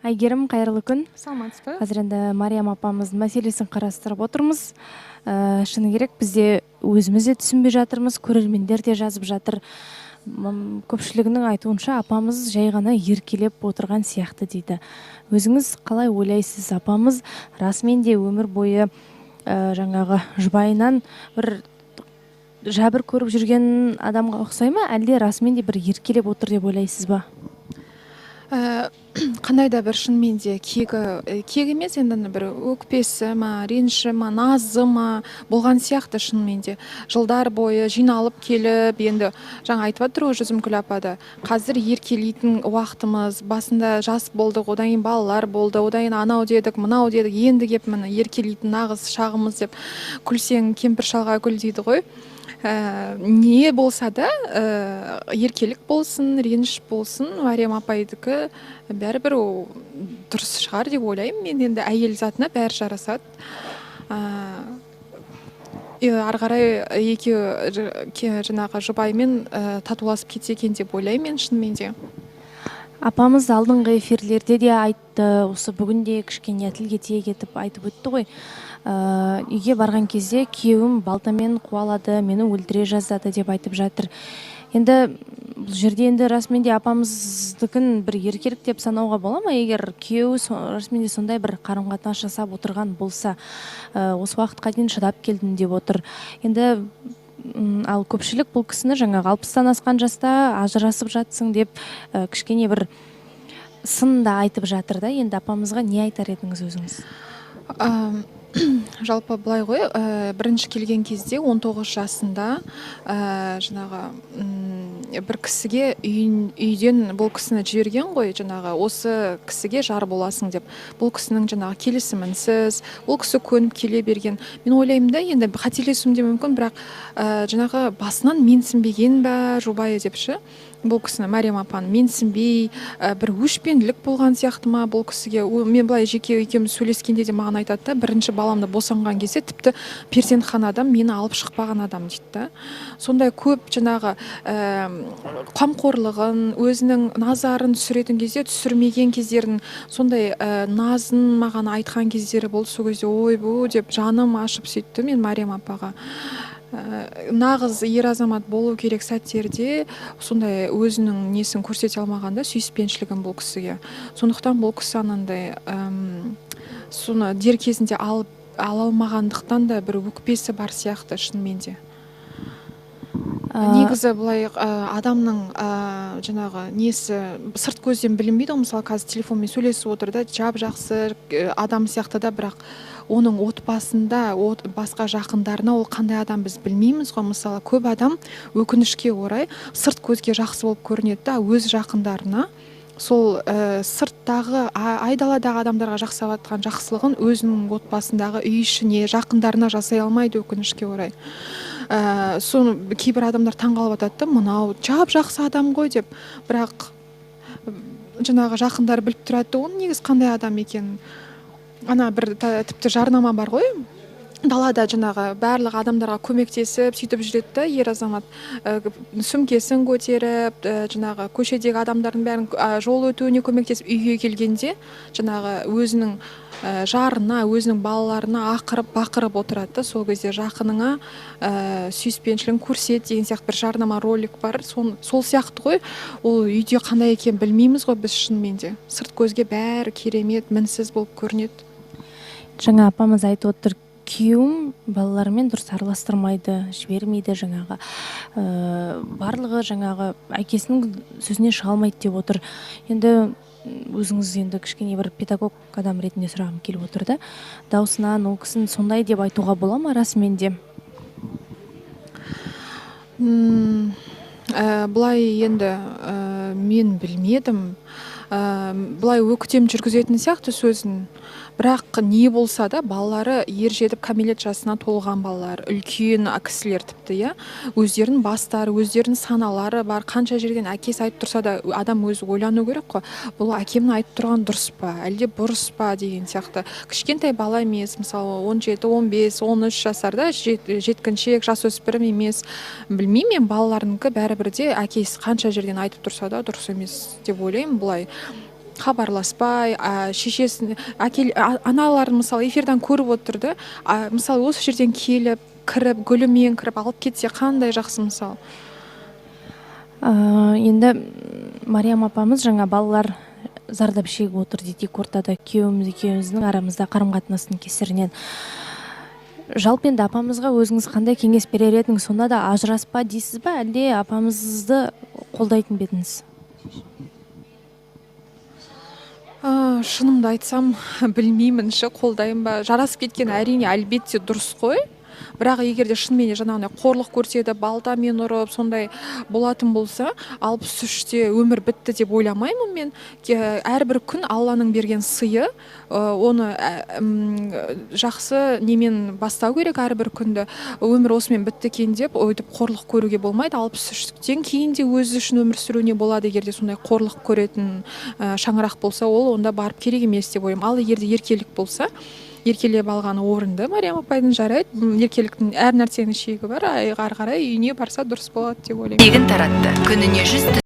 Айгерім, қайырлы күн. Саламатсыз ба? Қазір енді Мариям апамыздың мәселесін қарастырып отырмыз. Шыны керек, бізде өзіміз де түсінбей жатырмыз, көрермендер де жазып жатыр. Көпшілігінің айтуынша апамыз жай ғана еркелеп отырған сияқты дейді. Өзіңіз қалай ойлайсыз? Апамыз расымен де өмір бойы жаңағы жұбайынан бір жәбір көріп жүрген адамға ұқсай ма, әлде расымен де бір еркелеп отыр деп ойлайсыз ба? Қандай да бір шынымен де кегі емес, енді бір өкпесі ма, реніші ма, назы ма болған сияқты. Шынымен де жылдар бойы жиналып келіп, енді жаңа айтып жатыр ғой Жүзімкүл апа да, қазір еркелейтін уақытымыз, басында жас болдық, одан кейін балалар болды, одан кейін анау дедік, мынау дедік, енді кеп міне еркелейтін нағыз шағымыз деп. Күлсең кемпір шалға гүл дейді ғой. Не болса да еркелік болсын, реніш болсын, Мариям апайдікі бәрібір дұрыс шығар деп ойлаймын. Мен енді әйел затына бәрі жарасады. Ары қарай екеуі жаңағы жұбаймен татуласып кетсе екен деп ойлаймын мен шынымен де. Апамыз алдыңғы эфирлерде де айтты, осы бүгінде кішкене тілге тиек етіп айтып өтті ғой. Үйге барған кезде күйеуім балтамен қуалады, мені өлтіре жаздады деп айтып жатыр. Енді бұл жерде енді расымен де апамыздікін бір еркелік деп санауға бола ма? Егер күйеуі расымен де сондай бір қарым-қатынас жасап отырған болса, осы уақытқа дейін шыдап келдім деп отыр. Енді ал көпшілік бұл кісіні жаңағы 60-тан асқан жаста ажырасып жатсың деп кішкене бір сын да айтып жатыр да. Енді апамызға не айтар едіңіз өзіңіз? Жалпы былай ғой, бірінші келген кезде 19 жасында жаңағы бір кісіге үйден бұл кісіні жіберген ғой, жаңағы осы кісіге жар боласың деп. Бұл кісінің жаңағы келісімінсіз, бұл кісі көніп келе берген. Мен ойлаймын да, енді қателесуім де мүмкін, бірақ жаңағы басынан менсінбеген бе жұбайы депші. Бұл кісіні, Мариям апаны менсінбей, бір өшпенділік болған сияқты ма бұл кісіге. Мен былай жеке екеуміз сөйлескенде де маған айтады да, бірінші баламды босанған кезде тіпті перзентханадан мені алып шықпаған адам дейді да. Сондай көп жаңағы қамқорлығын, өзінің назарын түсіретін кезде түсірмеген кездерін, сондай назын маған айтқан кездері болды. Сол кезде ойбу деп жаным ашып сөйтті мен Мариям апаға. Нағыз ер азамат болу керек сәттерде сондай өзінің несін көрсете алмағанда сүйіспеншілігін бұл кісіге. Сондықтан бұл кісі анандай соны дер кезінде ала алмағандықтан да бір өкпесі бар сияқты шынымен де. Негізі былай адамның жаңағы несі сырт көзден білінбейді. Мысалы қазір телефонмен сөйлесіп отыр да, жап-жақсы адам сияқты да, бірақ оның отбасында басқа жақындарына ол қандай адам біз білмейміз ғой. Мысалы көп адам өкінішке орай сырт көзге жақсы болып көрінеді да, өз жақындарына сол сырттағы айдаладағы адамдарға жасап жатқан жақсылығын өзінің отбасындағы үй ішіне, жақындарына жасай алмайды өкінішке орай. Соны кейбір адамдар таңғалып жатады да, мынау жап-жақсы адам ғой деп, бірақ жаңағы жақындар біліп тұрады, оның негізі қандай адам екенін. Ана бір тіпті жарнама бар ғой, далада жаңағы барлық адамдарға көмектесіп сөйтіп жүреді да, ер азамат сөмкесін көтеріп жаңағы көшедегі адамдардың бәрін жол өтуіне көмектесіп, үйге келгенде жаңағы өзінің жарына, өзінің балаларына бақырып отырады да. Сол кезде жақыныңа сүйіспеншілігін көрсет деген сияқты бір жарнама ролик бар. Сол сияқты ғой, ол үйде қандай екенін білмейміз ғой біз шынымен де. Сырт көзге бәрі керемет, мінсіз болып көрінеді. Жаңа апамыз айтып отыр, күйеуім балаларымен дұрыс араластырмайды, жібермейді, жаңағы барлығы жаңағы әкесінің сөзіне шыға алмайды деп отыр. Енді өзіңіз енді кішкене бір педагог адам ретінде сұрағым келіп отыр да, даусынан ол кісін сондай деп айтуға бола ма расымен де? Бұлай енді мен білмедім. Бұлай өктем жүргізетін сияқты сөзін. Бірақ не болса да балалары ер жетіп кәмелет жасына толған балалар, үлкен кісілер тіпті, өздерінің бастары, өздерінің саналары бар. Қанша жерден әкесі айтып тұрса да адам өзі ойлану керек қой. Бұл әкемнің айтып тұрған дұрыс па, әлде бұрыс па деген сияқты. Кішкентай бала емес, мысалы 17, 15, 13 жасарда жеткіншек, жасөспірім емес. Білмеймін, мен балаларынікі бәрібір де әкесі қанша жерден айтып тұрса да дұрыс емес деп ойлаймын. Бұлай хабарласпай, шешесін аналарын мысалы эфирдан көріп отырды, мысалы осы жерден келіп кіріп гүлімен кіріп алып кетсе қандай жақсы. Мысалы енді Мариям апамыз жаңа балалар зардап шегіп отыр дейді ортада екеуміздің арамызда қарым қатынастың кесірінен. Жалпы енді апамызға өзіңіз қандай кеңес берер едіңіз? Сонда да ажыраспа дейсіз ба, әлде апамызды қолдайтын ба едіңіз? Шынымды айтсам білмеймін, қолдаймын ба. Жарасып кеткен әрине әлбетте дұрыс қой. Бірақ егер де шынымен жаңағындай қорлық көрсетіп, балтамен ұрып, сондай болатын болса, 63-те өмір бітті деп ойламаймын мен. Әрбір күн Алланың берген сыйы, оны жақсы немен бастау керек. Әрбір күнді өмір осымен бітті екен деп өйтіп қорлық көруге болмайды. 63-тен кейін де өзі үшін өмір сүруіне болады. Егер де сондай қорлық көретін шаңырақ болса, ол онда барып керек емес деп ойлаймын. Ал егер де еркелік болса, еркелеп алғаны орынды. Мариям апайдың жарайды. Еркеліктің әр нәрсенің шегі бар. Ары қарай үйіне барса дұрыс болады деп ойлаймын. Тегін таратты. Күніне 100